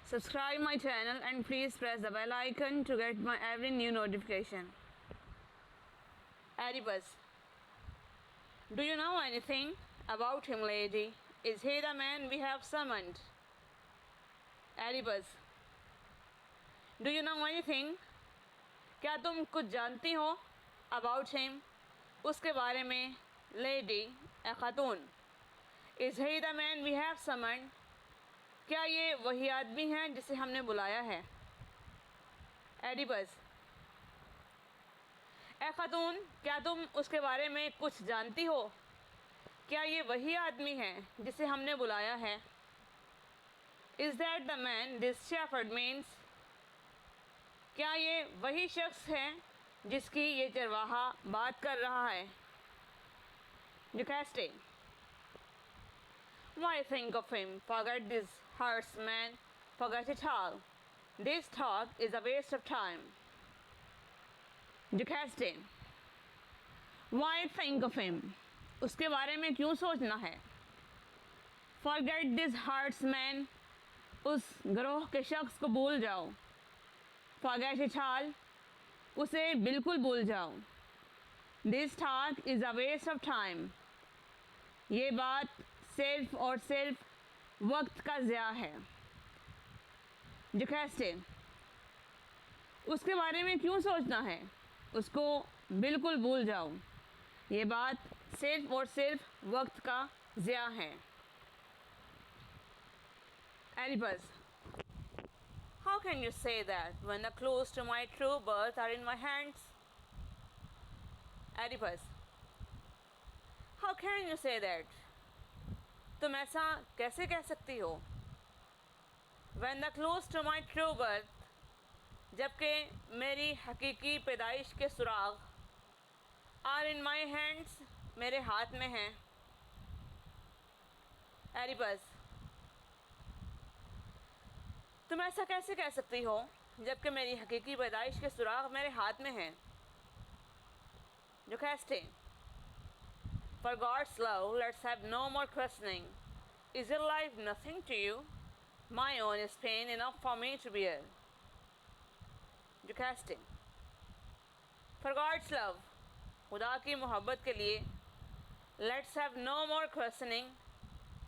Subscribe my channel and please press the bell icon to get my every new notification. Oedipus. Do you know anything about him, lady? Is he the man we have summoned? Oedipus. Do you know anything? क्या तुम कुछ जानती हो about him? उसके बारे में, lady, A Khatoon. Is he the man we have summoned? क्या ये वही आदमी है जिसे हमने बुलाया है? एडिपस. ए खातून, क्या तुम उसके बारे में कुछ जानती हो? क्या ये वही आदमी है जिसे हमने बुलाया है? Is that the man this shepherd means? क्या ये वही शख्स है जिसकी ये चरवाहा बात कर रहा है? जुकैस्टे. Why think of him? Forget this horseman. Forget it all. This talk is a waste of time. जुकैस्टे. Why think of him? उसके बारे में क्यों सोचना है? Forget this horseman. उस गिरोह के शख्स को भूल जाओ. Forget it all. उसे बिल्कुल भूल जाओ. This talk is a waste of time. ये बात सिर्फ और सिर्फ वक्त का ज़िया है. जुकैस्टे. उसके बारे में क्यों सोचना है? उसको बिल्कुल भूल जाओ. ये बात सिर्फ और सिर्फ वक्त का ज़िया है. Oedipus. How can you say that when the clues to my true birth are in my hands? Oedipus. How can you say that? तुम ऐसा कैसे कह सकती हो? When the clues to my true birth, जबकि मेरी हकीकी पैदाइश के सुराग are in my hands, मेरे हाथ में हैं. Oedipus. तुम ऐसा कैसे कह सकती हो जबकि मेरी हकीकी पैदाइश के सुराग मेरे हाथ में हैं? जुकैस्टे. For God's love, let's have no more questioning. Is your life nothing to you? My own is pain enough for me to bear. जुकैस्टे. For God's love, खुदा की मोहब्बत के लिए, let's have no more questioning.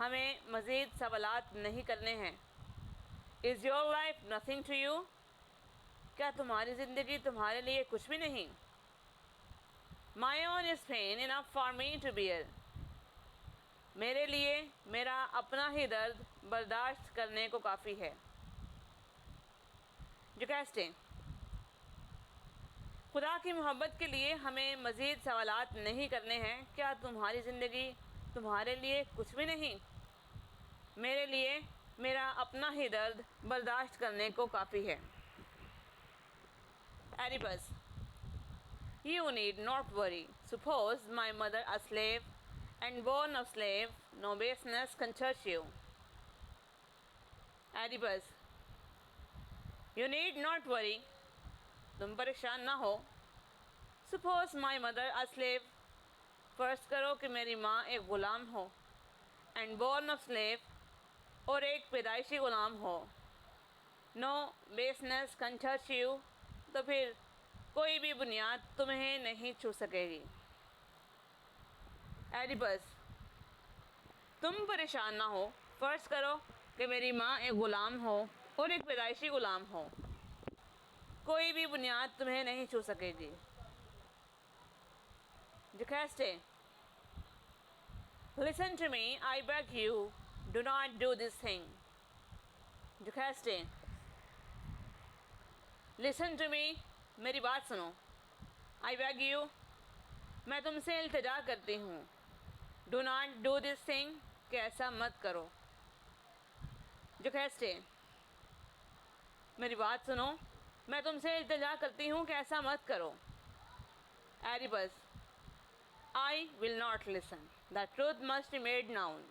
हमें मज़ीद सवालात नहीं करने हैं. Is your life nothing to you? क्या तुम्हारी ज़िंदगी तुम्हारे लिए कुछ भी नहीं? My own is pain enough for me to bear. मेरे लिए मेरा अपना ही दर्द बर्दाश्त करने को काफ़ी है. जुकैस्टे. खुदा की मोहब्बत के लिए हमें मज़ीद सवालात नहीं करने हैं. क्या तुम्हारी ज़िंदगी तुम्हारे लिए कुछ भी नहीं? मेरे लिए मेरा अपना ही दर्द बर्दाश्त करने को काफ़ी है. Oedipus. You need not worry. Suppose my mother a slave, and born of slave, no baseness can touch you. Oedipus. You need not worry. तुम परेशान ना हो. Suppose my mother a slave. फ़र्ज़ करो कि मेरी माँ एक ग़ुलाम हो. And born of slave. और एक पैदाइशी ग़ुलाम हो. No baseness can touch you. तो फिर कोई भी बुनियाद तुम्हें नहीं छू सकेगी. एडिपस. तुम परेशान ना हो. फ़र्ज़ करो कि मेरी माँ एक ग़ुलाम हो और एक पैदाइशी ग़ुलाम हो. कोई भी बुनियाद तुम्हें नहीं छू सकेगी. जुकैस्टे. Listen to me, I beg you. Do not do this thing. जुकैस्टे. Listen to me. मेरी बात सुनो. I beg you. मैं तुमसे इल्तिजा करती हूँ. Do not do this thing. कि ऐसा मत करो. जुकैस्टे. मेरी बात सुनो. मैं तुमसे इल्तिजा करती हूँ कि ऐसा मत करो. Oedipus. I will not listen. The truth must be made known.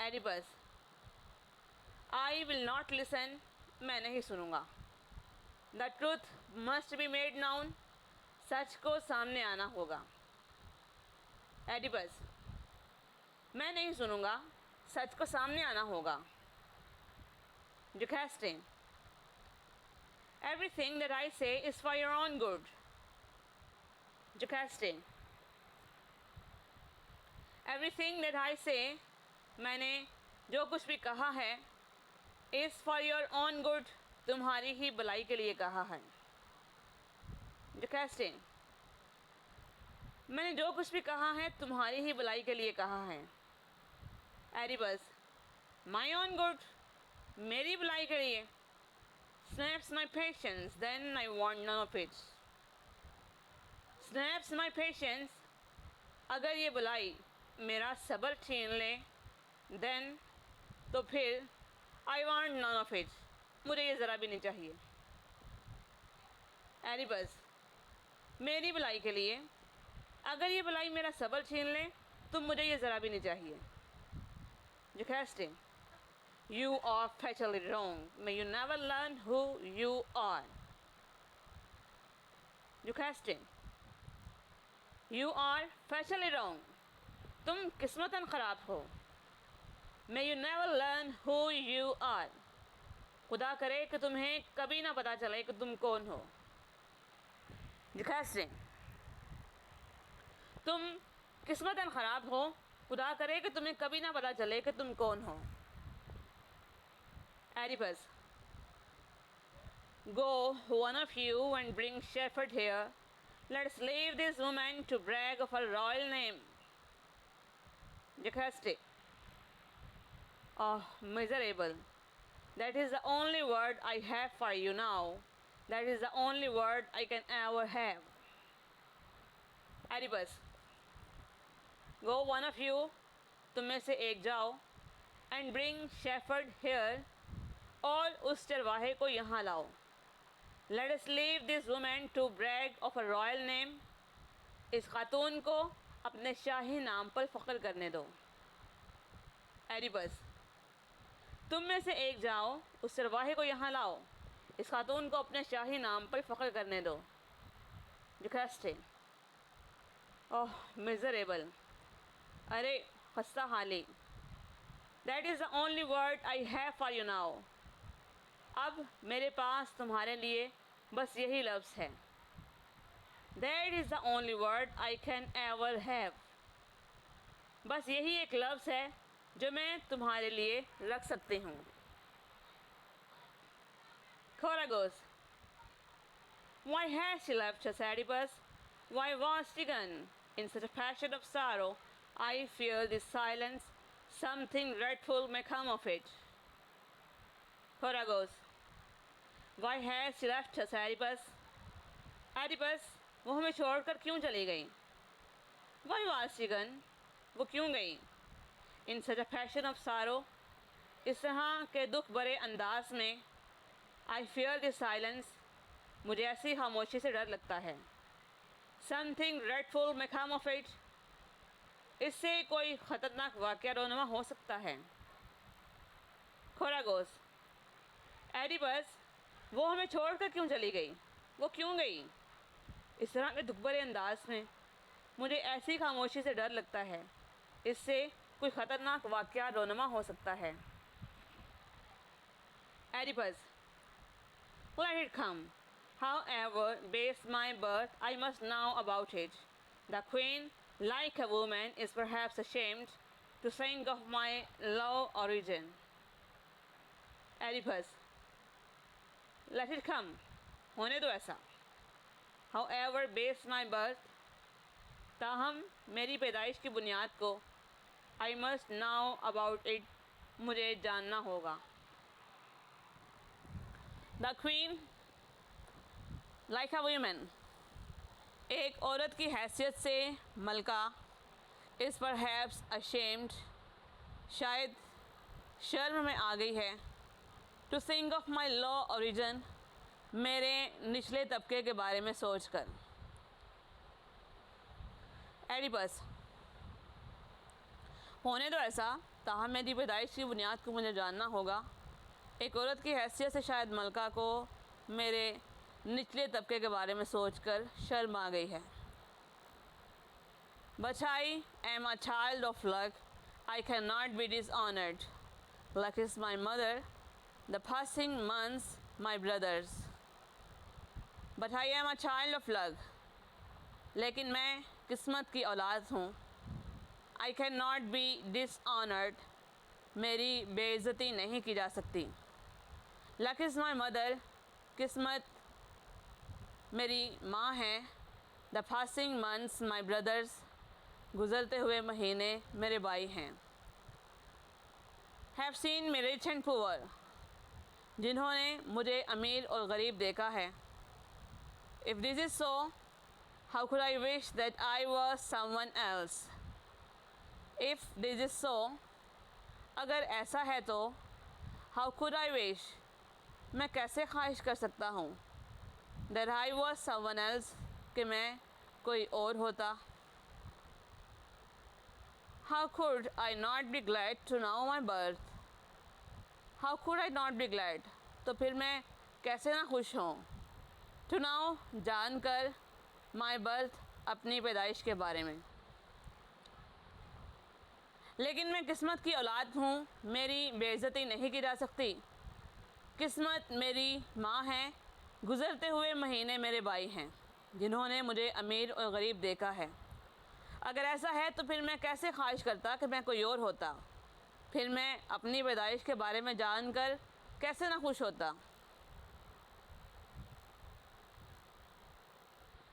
Oedipus. I will not listen. मैं नहीं सुनूँगा. The truth must be made known. सच को सामने आना होगा. एडिपस. मैं नहीं सुनूँगा. सच को सामने आना होगा. Jocastaing. Everything that I say is for your own good. Jocastaing. Everything that I say, मैंने जो कुछ भी कहा है, is for your own good, तुम्हारी ही भलाई के लिए कहा है. Jocastaing. मैंने जो कुछ भी कहा है तुम्हारी ही भलाई के लिए कहा है. Oedipus. My own good, मेरी भलाई के लिए. Snaps my patience, then I want none of it. Snaps my patience, अगर ये भलाई मेरा सब्र छीन ले, then तो फिर I want none of it, मुझे ये ज़रा भी नहीं चाहिए. Oedipus. मेरी भलाई के लिए, अगर ये भलाई मेरा सब्र छीन ले तो मुझे ये ज़रा भी नहीं चाहिए. Jocastaing. You are fatally wrong. May you never learn who you are. Jocastaing. You are fatally wrong. तुम किस्मतन ख़राब हो. May you never learn who you are. खुदा करे कि तुम्हें कभी ना पता चले कि तुम कौन हो. Jocastaing. तुम किस्मतन ख़राब हो. खुदा करे कि तुम्हें कभी ना पता चले कि तुम कौन हो. Oedipus. Go, one of you, and bring Shepherd here. Let's leave this woman to brag of her royal name. Jocastaing. Oh, miserable. That is the only word I have for you now. That is the only word I can ever have. Oedipus. Go, one of you, तुम में से एक जाओ, and bring Shepherd here, और उस चरवाहे को यहाँ लाओ. Let us leave this woman to brag of a royal name. इस खातून को अपने शाही नाम पर फ़ख्र करने दो. Oedipus. तुम में से एक जाओ, उस चरवाहे को यहाँ लाओ, इस खातून को अपने शाही नाम पर फ़ख्र करने दो. Jocastaing. Oh, miserable. अरे खस्ता हाली. That is the only word I have for you now. अब मेरे पास तुम्हारे लिए बस यही लफ्ज़ है. That is the only word I can ever have. बस यही एक लफ्ज़ है जो मैं तुम्हारे लिए रख सकती हूँ. Choragos. Why has she left us, Oedipus? Why was she gone? In such a passion of sorrow, I fear this silence. Something dreadful may come of it. Choragos. Why has she left us, Oedipus? Oedipus, वो हमें छोड़कर क्यों चली गई? Why was she gone? वो क्यों गई? In such a passion of sorrow, इस तरह के दुख भरे अंदाज में. I fear this silence, मुझे ऐसी खामोशी से डर लगता है. Something dreadful may come of it, इससे कोई ख़तरनाक वाक़या रोनुमा हो सकता है. Choragos. Oedipus, वो हमें छोड़कर क्यों चली गई? वो क्यों गई? इस तरह के दुख भरे अंदाज में मुझे ऐसी खामोशी से डर लगता है, इससे कोई ख़तरनाक वाक़या रोनुमा हो सकता है. Oedipus. Let it come. However base my birth, I must know about it. The queen, like a woman, is perhaps ashamed to think of my low origin. Oedipus. Let it come. होने दो ऐसा. However base my birth, ताहम मेरी पैदाइश की बुनियाद को, I must know about it, मुझे जानना होगा. The queen, like a woman, एक औरत की हैसियत से मलका, is perhaps ashamed, शायद शर्म में आ गई है, to think of my low origin, मेरे निचले तबके के बारे में सोचकर. Oedipus. होने दो ऐसा, ताहम मेरी पैदाइश की बुनियाद को मुझे जानना होगा. एक औरत की हैसियत से शायद मलका को मेरे निचले तबके के बारे में सोचकर शर्म आ गई है. But I am a child of luck. I cannot be dishonored. Luck is my mother. the passing months my brothers, but I am a child of luck. लेकिन मैं किस्मत की औलाद हूँ. I cannot be dishonored. मेरी बेइज्जती नहीं की जा सकती. Luck is my mother. किस्मत मेरी माँ है. The passing months my brothers. गुज़रते हुए महीने मेरे भाई हैं. Have seen me rich and poor. जिन्होंने मुझे अमीर और गरीब देखा है. If this is so, how could I wish that I was someone else? If this is so, अगर ऐसा है तो how could I wish? मैं कैसे ख्वाहिश कर सकता हूँ that I was someone else, कि मैं कोई और होता. How could I not be glad to know my birth? How could I not be glad? तो फिर मैं कैसे ना खुश हूँ. To know, जानकर, my birth, अपनी पैदाइश के बारे में. लेकिन मैं किस्मत की औलाद हूँ. मेरी बेइज्जती नहीं की जा सकती. किस्मत मेरी माँ है. गुज़रते हुए महीने मेरे भाई हैं जिन्होंने मुझे अमीर और गरीब देखा है. अगर ऐसा है तो फिर मैं कैसे ख्वाहिश करता कि मैं कोई और होता. फिर मैं अपनी पैदाइश के बारे में जानकर कैसे ना खुश होता.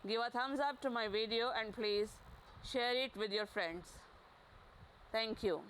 Give a thumbs up to my video and please share it with your friends. Thank you.